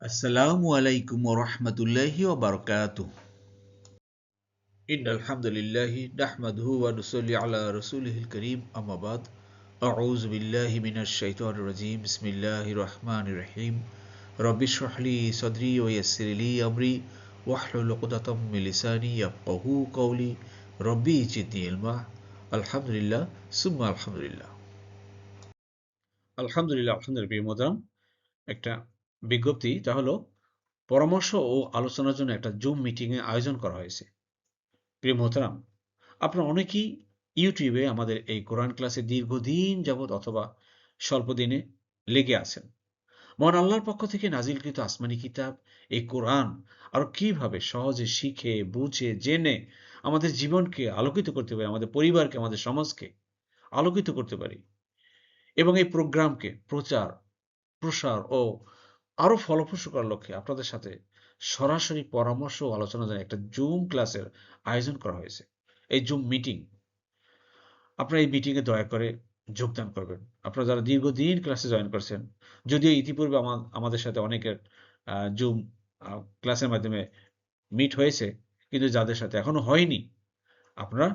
আসসালামু আলাইকুম ওয়া রাহমাতুল্লাহি ওয়া বারাকাতুহু। ইন্নাল হামদুলিল্লাহি নাহমাদুহু ওয়া নুসাল্লি আলা রাসূলিহিল কারীম আম্মা বাদ। আউযু বিল্লাহি মিনাশ শাইতানির রাজীম। বিসমিল্লাহির রাহমানির রাহিম। রব্বি ইশরাহ লি সাদরি ওয়া ইয়াসসির লি আমরি ওয়াহলুল উকদাতাম মিন লিসানি ইয়াফকাহু কওলি। রব্বি জিদনি ইলমা। আলহামদুলিল্লাহ সুম্মা আলহামদুলিল্লাহ। আলহামদুলিল্লাহ প্রিয় মোহতারাম, একটা বিজ্ঞপ্তি, তা হলো পরামর্শ ও আলোচনার জন্য একটা জুম মিটিংয়ের আয়োজন করা হয়েছে। প্রিয় মোহতারাম, আপনারা অনেকেই ইউটিউবে আমাদের এই কোরআন ক্লাসে দীর্ঘদিন যাবৎ অথবা স্বল্প দিনে লেগে আছেন। মহান আল্লাহর পক্ষ থেকে নাজিলকৃত আসমানি কিতাব এই কোরআন আরো কিভাবে সহজে শিখে বুঝে জেনে আমাদের জীবনকে আলোকিত করতে পারি, আমাদের পরিবারকে, আমাদের সমাজকে আলোকিত করতে পারি, এবং এই প্রোগ্রামকে প্রচার প্রসার ও আরো ফলপ্রসূ করার লক্ষ্যে আপনাদের সাথে সরাসরি পরামর্শ ও আলোচনার জন্য একটা জুম ক্লাসের আয়োজন করা হয়েছে। এই জুম মিটিং, আপনারা এই মিটিংয়ে দয়া করে যোগদান করবেন। আপনারা যারা দীর্ঘদিন ক্লাসে জয়েন করছেন, যদিও ইতিপূর্বে আমাদের সাথে অনেকের জুম ক্লাসের মাধ্যমে মিট হয়েছে, কিন্তু যাদের সাথে এখনো হয়নি, আপনারা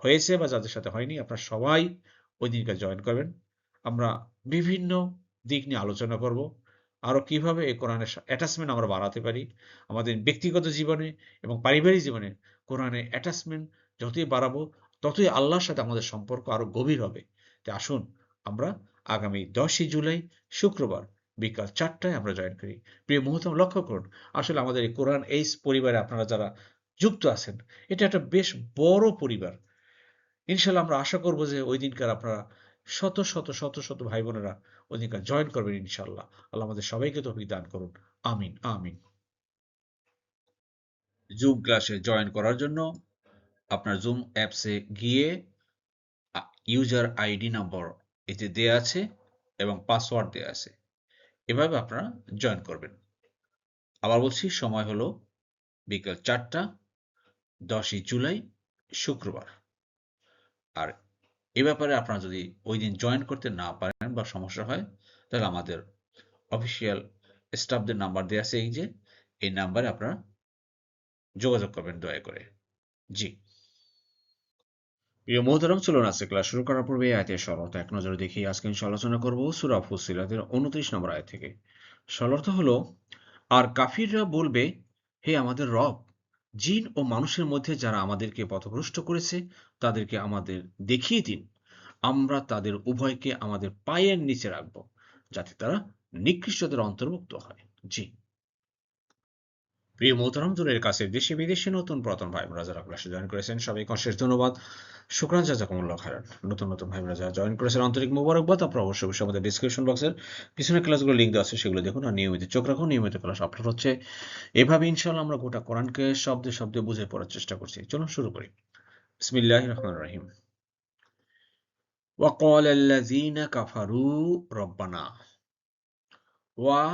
হয়েছে বা যাদের সাথে হয়নি, আপনারা সবাই ওই দিনকে জয়েন করবেন। আমরা বিভিন্ন দিক নিয়ে আলোচনা করব, আরও কিভাবে এই কোরআনের অ্যাটাচমেন্ট আমরা বাড়াতে পারি আমাদের ব্যক্তিগত জীবনে এবং পারিবারিক জীবনে। কোরআনের অ্যাটাচমেন্ট যতই বাড়াবো, ততই আল্লাহর সাথে আমাদের সম্পর্ক আরও গভীর হবে। তাই আসুন, আমরা আগামী 10ই জুলাই শুক্রবার বিকাল 4টায় আমরা জয়েন করি। প্রিয় মুহূর্তে লক্ষ্য করুন, আসলে আমাদের এই কোরআন এইস পরিবারে আপনারা যারা যুক্ত আছেন, এটা একটা বেশ বড় পরিবার। ইনশাল্লাহ আমরা আশা করব যে ওই দিনকার আপনারা শত শত শত শত ভাই বোনেরা ওই দিনকার জয়েন করবেন ইনশাল্লাহ। আল্লাহ আমাদের সবাইকে তৌফিক দান করুন। আমিন আমিন। জুম ক্লাসে জয়েন করার জন্য আপনার জুম অ্যাপসে গিয়ে ইউজার আইডি নম্বর এতে দেয়া আছে এবং পাসওয়ার্ড দেয়া আছে। এভাবে আপনারা জয়েন করবেন। আবার বলছি, সময় হলো বিকেল 4টা, 10ই জুলাই শুক্রবার। আর এ ব্যাপারে আপনারা যদি ওই দিন জয়েন করতে না পারেন বা সমস্যা হয়, তাহলে আমাদের অফিসিয়াল স্টাফদের নাম্বার দেয়া আছে, এই যে এই নাম্বারে আপনারা যোগাযোগ করবেন দয়া করে। জি। প্রিয় মোহতারাম, চলুন আজকে ক্লাস শুরু করার পূর্বে এই আয়াতের সরলতা এক নজরে দেখি। আজকে আলোচনা করব সূরা ফুসসিলাতের 29 নম্বর আয়াত থেকে। সরলতা হলো, আর কাফিররা বলবে, হে আমাদের রব, জিন ও মানুষের মধ্যে যারা আমাদেরকে পথভ্রষ্ট করেছে তাদেরকে আমাদের দেখিয়ে দিন, আমরা তাদের উভয়কে আমাদের পায়ের নিচে রাখব, যাতে তারা নিকৃষ্টদের অন্তর্ভুক্ত হয়। জি। প্রিয় মোহতারাম, দূরের কাছে দেশে বিদেশে নতুন পুরাতন ভাই বোনেরা যারা ক্লাসে জয়েন করেছেন, সবাইকে অশেষ ধন্যবাদ। শুকরান, জাযাকুমুল্লাহ খাইরান। নতুন নতুন ভাই বোনেরা যারা জয়েন করেছেন, আন্তরিক মোবারকবাদ। আপনারা অবশ্যই অবশ্যই আমাদের ডিসক্রিপশন বক্সের পিছনে ক্লাসগুলো লিঙ্ক দেওয়া আছে, সেগুলো দেখুন আর নিয়মিত চোখ রাখুন। নিয়মিত ক্লাস আপলোড হচ্ছে। এভাবে ইনশাআল্লাহ আমরা গোটা কোরআনকে শব্দে শব্দে বুঝে পড়ার চেষ্টা করছি। চলুন শুরু করি। বিসমিল্লাহির রহমানির রহিম। ওয়াকাল আল্লাযীনা কাফারু রব্বানা। ওয়া,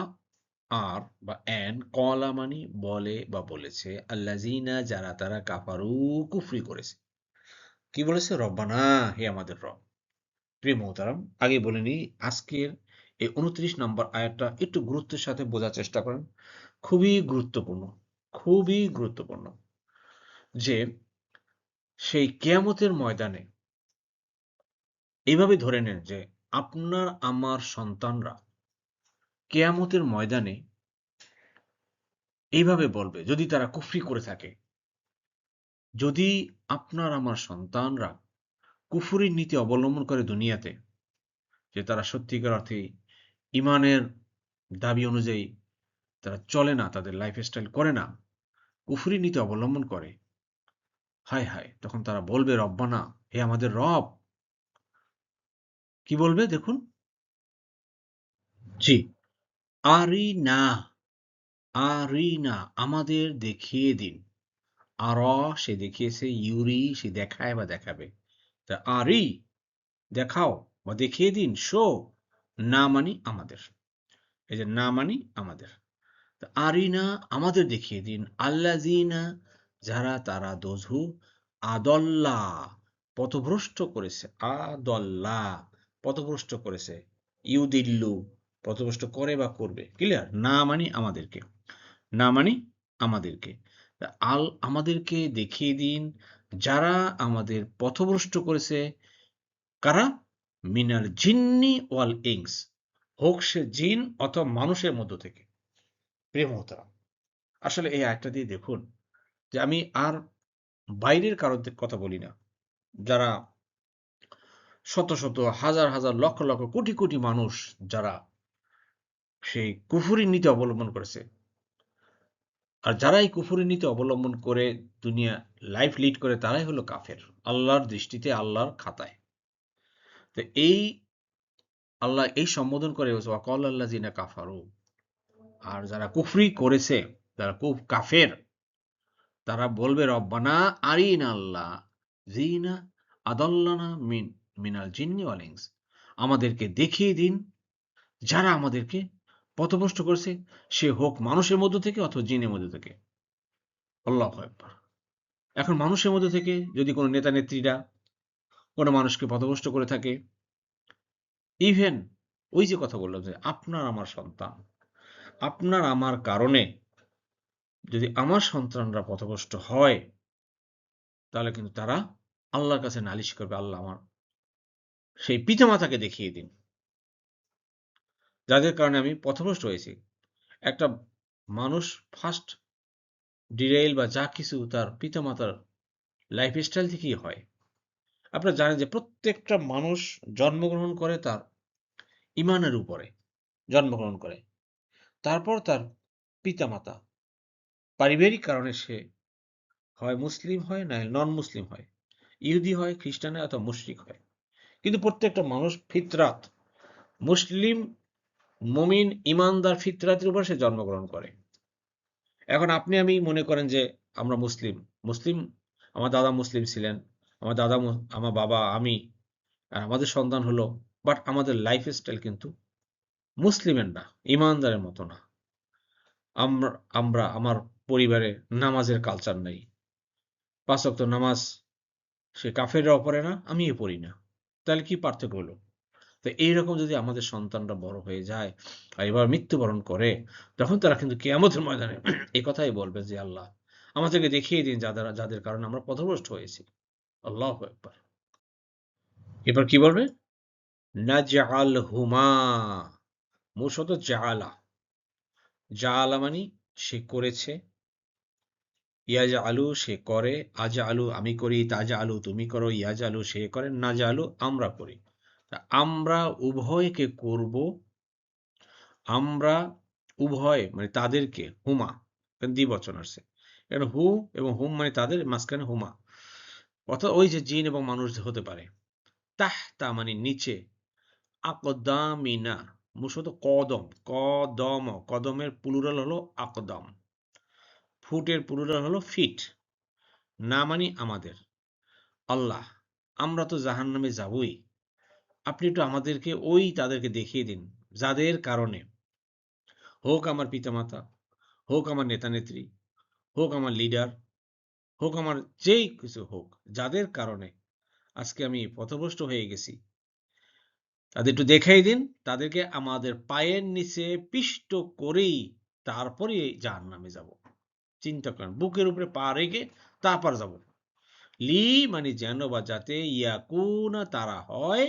আর বা এন, কলা মানে বলে বা বলেছে, আল্লাযীনা যারা তারা, কাফারু কুফরি করেছে। কি বলেছে? রব্বানা, হে আমাদের রব। প্রিয় মোহতারাম, আগে বলে নিই, আজকের এই 29 নম্বর আয়াতটা একটু গুরুত্বের সাথে বোঝার চেষ্টা করেন। খুবই গুরুত্বপূর্ণ, খুবই গুরুত্বপূর্ণ। যে সেই কিয়ামতের ময়দানে এইভাবে ধরে নেন যে আপনার আমার সন্তানরা কিয়ামতের ময়দানে এইভাবে বলবে, যদি তারা কুফরি করে থাকে, যদি আপনার আমার সন্তানরা কুফুরির নীতি অবলম্বন করে দুনিয়াতে, যে তারা সত্যিকার অর্থে ইমানের দাবি অনুযায়ী তারা চলে না, তাদের লাইফস্টাইল করে না, কুফরি নীতি অবলম্বন করে, হায় হায়, তখন তারা বলবে রব্বানা, হে আমাদের রব। কি বলবে দেখুন। জি। আরিনা, আরিনা, আমাদের দেখিয়ে দিন। আর, সে দেখিয়েছে, ইউরি সে দেখায় বা দেখাবে। তা আরি, দেখাও বা দেখিয়ে দিন। শো, না মানি আমাদের। এই যে না মানি আমাদের। তা আরিনা, আমাদের দেখিয়ে দিন। আল্লাযীনা, যারা তারা, দোজহু আদল্লা, পথভ্রষ্ট করেছে। আদল্লা, পথভ্রষ্ট করেছে। ইউদিল্লু, পথভ্রষ্ট করে বা করবে। ক্লিয়ার? না মানি আমাদেরকে, না মানি আমাদেরকে। আমাদেরকে দেখিয়ে দিন যারা আমাদের পথভ্রষ্ট করেছে। কারা? মিনাল জিন্নি ওয়াল ইনস, হোক সে জিন অথবা মানুষের মধ্য থেকে। প্রিয় মোহতারাম, আসলে এই আয়াতটা দিয়ে দেখুন যে আমি আর বাইরের কারোর কথা বলি না, যারা শত শত হাজার হাজার লক্ষ লক্ষ কোটি কোটি মানুষ যারা সেই কুফরি নীতি অবলম্বন করেছে, আর যারা এই কুফরি নীতি অবলম্বন করে দুনিয়া লাইফ লিড করে, তারাই হলো কাফের আল্লাহর দৃষ্টিতে, আল্লাহর খাতায়। তো এই আল্লাহ এই সম্বোধন করে ওয়াকাল আল্লাহ জিনা কাফারু, আর যারা কুফরি করেছে, যারা কাফের, তারা বলবে রব্বানা আরিনা আল্লাহ জিনা আদাল্লানা মিনাল জিন্নি ওয়াল ইনস, আমাদেরকে দেখিয়ে দিন যারা আমাদেরকে পথভ্রষ্ট করেছে, সে হোক মানুষের মধ্য থেকে অথবা জিনের মধ্য থেকে। আল্লাহু আকবার। এখন মানুষের মধ্য থেকে যদি কোনো নেতা নেত্রীরা কোনো মানুষকে পথভ্রষ্ট করে থাকে, ইভেন ওই যে কথা বললাম যে আপনার আমার সন্তান, আপনার আমার কারণে যদি আমার সন্তানরা পথভ্রষ্ট হয়, তাহলে কিন্তু তারা আল্লাহর কাছে নালিশ করবে, আল্লাহ আমার সেই পিতামাতাকে দেখিয়ে দিন যাদের কারণে আমি পথভ্রষ্ট হয়েছি। একটা মানুষ ফার্স্ট ডিরেইল বা যা কিছু তার পিতামাতার লাইফস্টাইল থেকেই হয়। আপনারা জানেন যে প্রত্যেকটা মানুষ জন্মগ্রহণ করে তার ইমানের উপরে জন্মগ্রহণ করে, তারপর তার পিতামাতা পারিবারিক কারণে সে হয় মুসলিম হয়, না নন মুসলিম হয়, ইহুদি হয়, খ্রিস্টান হয়, অথবা মুশরিক হয়। কিন্তু প্রত্যেকটা মানুষ ফিতরাত মুসলিম, মুমিন, ইমানদার ফিতরাতের উপর সে জন্মগ্রহণ করে। এখন আপনি আমি মনে করেন যে আমরা মুসলিম, মুসলিম আমার দাদা মুসলিম ছিলেন, আমার দাদা আমার বাবা, আমি, আর আমাদের সন্তান হলো, বাট আমাদের লাইফস্টাইল কিন্তু মুসলিমের না, ইমানদারের মতো না। আমরা আমরা আমার পরিবারে নামাজের কালচার নাই, ৫ ওয়াক্ত নামাজ সে কাফেররাও পড়ে না, আমিও পড়ি না। তাহলে কি পার্থক্য হলো? তো এইরকম যদি আমাদের সন্তানরা বড় হয়ে যায় আর এবার মৃত্যুবরণ করে, তখন তারা কিন্তু কিয়ামতের ময়দানে এই কথাই বলবে যে আল্লাহ আমাদেরকে দেখিয়ে দিন যাদের যাদের কারণে আমরা পথভ্রষ্ট হয়েছি। আল্লাহু আকবার। এবার কি বলবে? নাজআল হুমা, মূলত জাআলা, জাআলা মানে সে করেছে, ইয়াজআলু সে করে, আজআলু আমি করি, তাজআলু তুমি করো, ইয়াজআলু সে করে, নাজআলু আমরা করি। তা আমরা উভয়কে করব, আমরা উভয় মানে তাদেরকে, হুমা এখানে দ্বিবচন আসছে, এখানে হু এবং হুম মানে তাদের, মাঝখানে হুমা, অর্থাৎ ওই যে জিন এবং মানুষ হতে পারে। তাহতা মানে নিচে, আকদামিনা মূলত কদম, কদম, কদমের প্লুরাল হলো আকদম, ফুটের প্লুরাল হলো ফিট। না মানে আমাদের, আল্লাহ আমরা তো জাহান্নামে যাবই, আপনি একটু আমাদেরকে ওই তাদেরকে দেখিয়ে দিন যাদের কারণে, হোক আমার পিতামাতা, হোক আমার নেতা নেত্রী, হোক আমার লিডার, হোক আমার যেই কিছু হোক, যাদের কারণে আজকে আমি পথভ্রষ্ট হয়ে গেছি, তাদের একটু দেখাই দিন, তাদেরকে আমাদের পায়ের নিচে পিষ্ট করেই তারপরে জাহান্নামে যাব। চিন্তা করেন, বুকের উপরে পা রেখে তারপর যাব। লি মানে যেন বা যাতে, ইয়াকুনা তারা হয়,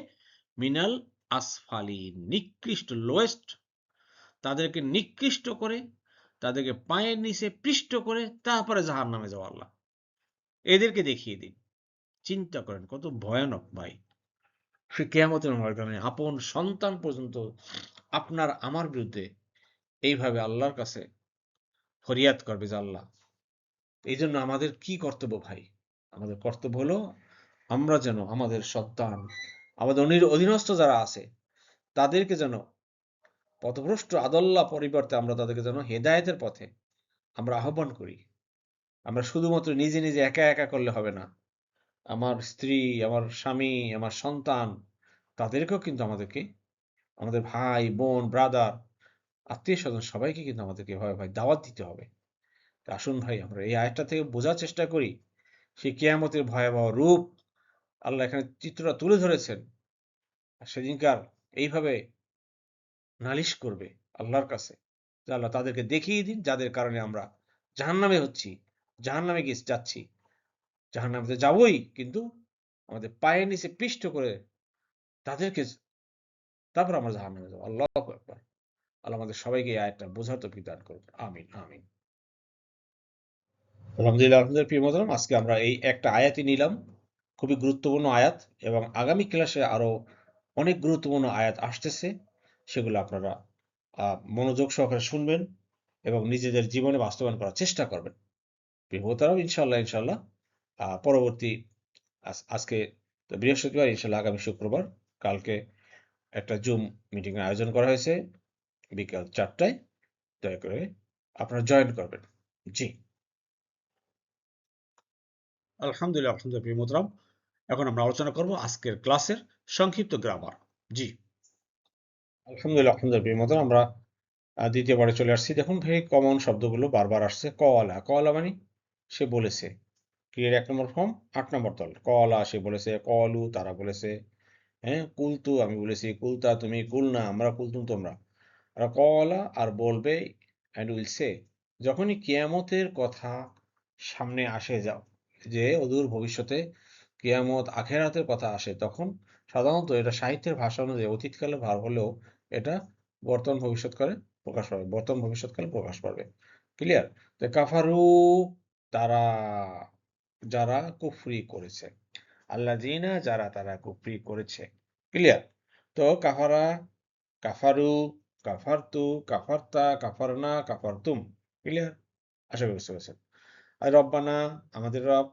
মিনাল আসফালি নিকৃষ্ট, লোয়েস্ট, তাদেরকে নিকৃষ্ট করে, তাদেরকে পায়ের নিচে পৃষ্ঠ করে তারপরে জাহান্নামে যাওয়া। আল্লাহ এদেরকে দেখিয়ে দিন। চিন্তা করেন কত ভয়ানক ভাই। সে কিয়ামতের ময়দানে আপন সন্তান পর্যন্ত আপনার আমার বিরুদ্ধে এইভাবে আল্লাহর কাছে ফরিয়াদ করবে যে আল্লাহ। এই জন্য আমাদের কি কর্তব্য ভাই? আমাদের কর্তব্য হলো আমরা যেন আমাদের সন্তান, আমাদের অধীনস্থ যারা আছে, তাদেরকে যেন পথভ্রষ্ট আদল্লা পরিবর্তে আমরা তাদেরকে যেন হেদায়েতের পথে আমরা আহ্বান করি। আমরা শুধুমাত্র নিজে নিজে একা একা করলে হবে না। আমার স্ত্রী, আমার স্বামী, আমার সন্তান, তাদেরকেও কিন্তু আমাদেরকে, আমাদের ভাই বোন ব্রাদার, আত্মীয় স্বজন সবাইকে কিন্তু আমাদেরকে এভাবে ভাই দাওয়াত দিতে হবে। তা আসুন ভাই আমরা এই আয়াতটা থেকে বোঝার চেষ্টা করি সেই কিয়ামতের ভয়াবহ রূপ আল্লাহ এখানে চিত্রটা তুলে ধরেছেন। আর সেদিনকার এইভাবে নালিশ করবে আল্লাহর কাছে যে আল্লাহ তাদেরকে দেখিয়ে দিন যাদের কারণে আমরা জাহান্নামে হচ্ছি, জাহান্নামে গিয়ে যাচ্ছি, জাহান্নামে তো যাবোই, কিন্তু আমাদের পায়ের নিচে পিষ্ট করে তাদেরকে, তারপর আমরা জাহান্নামে যাবো। আল্লাহু আকবার। আল্লাহ আমাদের সবাইকে এই আয়াতটা বোঝার তৌফিক দান করুন। আমিন, আমিন। আলহামদুলিল্লাহ, আলহামদুলিল্লাহ। প্রিয় মোহতারাম, আজকে আমরা এই একটা আয়াতই নিলাম, খুবই গুরুত্বপূর্ণ আয়াত, এবং আগামী ক্লাসে আরো অনেক গুরুত্বপূর্ণ আয়াত আসতেছে, সেগুলো আপনারা মনোযোগ সহকারে শুনবেন এবং নিজেদের জীবনে বাস্তবায়ন করার চেষ্টা করবেন। প্রিয় মোহতারাম, ইনশাআল্লাহ ইনশাআল্লাহ পরবর্তী আজকে তো বৃহস্পতিবার, ইনশাআল্লাহ আগামী শুক্রবার, কালকে একটা জুম মিটিং এর আয়োজন করা হয়েছে বিকাল 4টায়। দয়া করে আপনারা জয়েন করবেন। জি, আলহামদুলিল্লাহ, আলহামদুলিল্লাহ। প্রিয় মোহতারাম, এখন আমরা আলোচনা করব আজকের ক্লাসের সংক্ষিপ্ত গ্রামার। জি, আলহামদুলিল্লাহ, আলহামদুলিল্লাহ। প্রিয় মোহতারাম, আমরা দ্বিতীয় পার্টে চলে আসছি। দেখুন, ভেরি কমন শব্দগুলো বারবার আসছে। কওয়ালা, কওয়ালা মানে সে বলেছে। ক্রিয়ার 1 নম্বর ফর্ম, 8 নম্বর তল। কওয়ালা সে বলেছে, কওয়ালু তারা বলেছে, হ্যাঁ, কুলতু আমি বলেছি, কুলতা তুমি, কুলনা আমরা, কুলতুম তোমরা। আর কওয়ালা আর বলবে, অ্যান্ড উইল সে। যখনই কিয়ামতের কথা সামনে আসে, যাও যে অদূর ভবিষ্যতে কিয়ামত আখেরাতের কথা আসে, তখন সাধারণত এটা সাহিত্যের ভাষা অনুযায়ী অতীতকালে ভার হলেও এটা বর্তমান ভবিষ্যৎকালে প্রকাশ পাবে, বর্তমান ভবিষ্যৎকালে প্রকাশ পাবে। ক্লিয়ার? তো কাফারু তারা, যারা কুফরি করেছে, আল্লাযীনা যারা তারা কুফরি করেছে। ক্লিয়ার? তো কাফারা, কাফারু, কাফারতু, কাফারতা, কাফারনা, কাফারতুম। ক্লিয়ার? আশা করি বুঝতে পেরেছেন। আর রব্বানা আমাদের রব,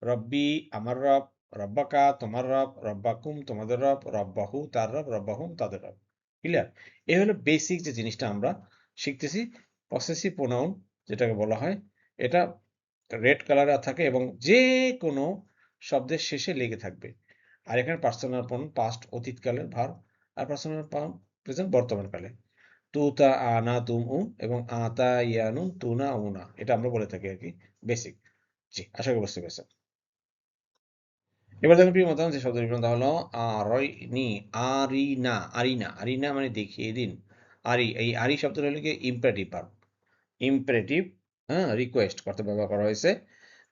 রব্বি আমার রব, রব্বাকা তোমার রব, রব্বাকুম তোমাদের রব, রব্বাহু তার রব, রব্বাহুম তাদের রব। ক্লিয়ার? এই হলো বেসিক যে জিনিসটা আমরা শিখতেছি। পসেসিভ প্রোনাউন যেটাকে বলা হয়, এটা রেড কালারে থাকে এবং যে কোনো শব্দের শেষে লেগে থাকবে। আর এখানে পার্সোনাল প্রোনাউন পাস্ট অতীতকালের ভার্ব, আর পার্সোনাল প্রোনাউন প্রেজেন্ট বর্তমানকালে। তুতা আনা তুম উ এবং আতা ইয়ানু তুনা উনা, এটা আমরা বলে থাকি আর কি, বেসিক। জি, আশা করি বুঝতে পেরেছেন। এবার দেখুন প্রিয় মতামত, যে শব্দের বিবরণ হলো আরইনি, আরিনা, আরিনা, আরিনা মানে দেখিয়ে দিন। আরি, এই আরি শব্দটা হলো কি ইম্পারেটিভ ভার্ব, ইম্পারেটিভ, হ্যাঁ, রিকোয়েস্ট করতে ব্যবহার করা হয়েছে,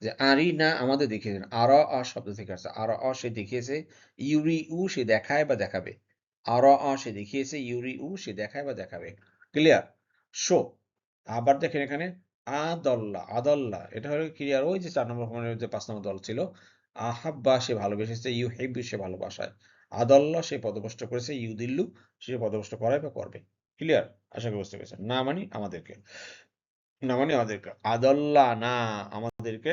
যে আরিনা আমাদের দেখিয়ে দিন। আর অ শব্দ থেকে আসছে, আর অ সে দেখিয়েছে, ইউরি উ সে দেখায় বা দেখাবে। আর অ সে দেখিয়েছে, ইউরি উ সে দেখায় বা দেখাবে। ক্লিয়ার? শো। আবার দেখেন এখানে আদল্লা, আদল্লা এটা হলো ক্রিয়ার ওই যে 4 নম্বর ফর্মের যে 5 নম্বর দল ছিল। আহাব্বা সে ভালোবেসেছে, ইউহিব্বু সে ভালোবাসায়। আদল্লা সে পদভ্রষ্ট করেছে, ইউদিল্লু সে পদভ্রষ্ট করায় বা করবে। ক্লিয়ার? আশা করি বুঝতে পেরেছেন। না মানে আমাদেরকে, না মানে আমাদেরকে, আদল্লা না আমাদেরকে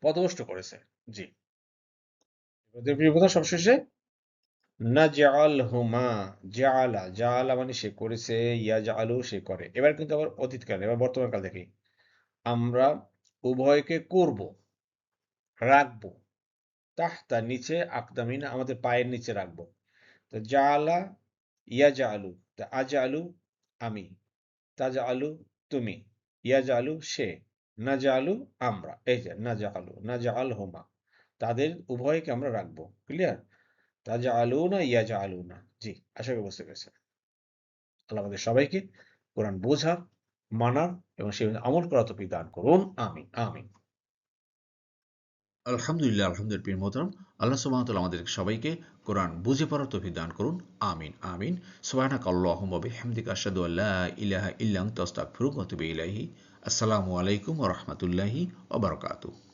পদভ্রষ্ট করেছে। জি, এবার প্রিয় কথা সবশেষে, নাজআলহুমা, জাআলা, জাআলা মানে সে করেছে, ইয়াজআলু সে করে। এবার কিন্তু আবার অতীতকাল, এবার বর্তমানকাল দেখি। আমরা উভয়কে করব, রাখবো, তাহতা নিচে, আকদামিনা আমাদের পায়ের নিচে রাখবো। তো জাআলা, ইয়াজআলু, তা আজআলু আমি, তাজআলু তুমি, ইয়াজআলু সে, নাজআলু আমরা। এই যে নাজআলু, নাজআলহুমা তাদের উভয়কে আমরা রাখবো। ক্লিয়ার? তাজআলুনা, ইয়াজআলুনা। জি, আশা করি বুঝতে পেরেছেন। আল্লাহ আমাদের সবাইকে কোরআন বোঝার, মানার এবং সে আমল করার তৌফিক দান করুন। আমিন, আমিন। আলহামদুলিল্লাহ, আলহামদুলিল্লাহ। প্রিয় মোহতারাম, আল্লাহ সুবহানাহু ওয়া তাআলা আমাদের সবাইকে কোরআন বুঝে পড়ার তৌফিক দান করুন। আমিন, আমিন। সুবহানাকা আল্লাহুম্মা ওয়া বিহামদিকা আশহাদু আল্লা ইলাহা ইল্লা আনতা আস্তাগফিরুকা ওয়া আতুবু ইলাইহি। আসসালামু আলাইকুম ওয়া রাহমাতুল্লাহি ওয়া বারাকাতুহু।